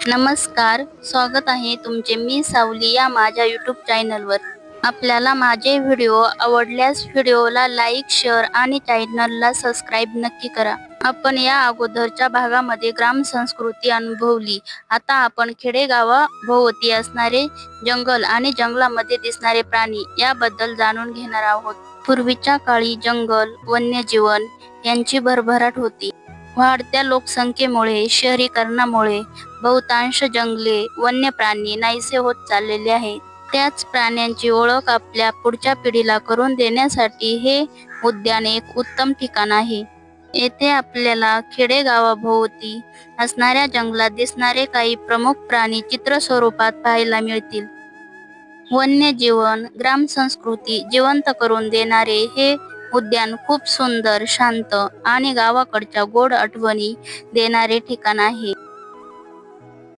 नमस्कार, स्वागत आहे तुमचे मी सावली या माझ्या यूट्यूब चॅनलवर. आपल्याला माझे व्हिडिओ आवडल्यास व्हिडिओला लाईक, शेअर आणि चॅनलला सबस्क्राईब नक्की करा. आपण या अगोदरच्या भागामध्ये ग्राम संस्कृती अनुभवली. आता आपण खेडेगावाभोवती असणारे जंगल आणि जंगलामध्ये दिसणारे प्राणी याबद्दल जाणून घेणार आहोत. पूर्वीच्या काळी जंगल, वन्यजीवन यांची भरभराट होती. वाढत्या लोकसंख्येमुळे, शहरीकरणामुळे बहुतांश जंगले, वन्य प्राणी नाहीसे होत चाललेले आहेत. त्याच प्राण्यांची ओळख आपल्या पुढच्या पिढीला करून देण्यासाठी हे उद्यान एक उत्तम ठिकाण आहे. येथे आपल्याला खेडेगावाभोवती असणाऱ्या जंगलात दिसणारे काही प्रमुख प्राणी चित्र स्वरूपात पाहायला मिळतील. वन्यजीवन, ग्रामसंस्कृती जिवंत करून देणारे हे उद्यान खूप सुंदर, शांत आणि गावाकडच्या गोड आठवणी देणारे ठिकाण आहे.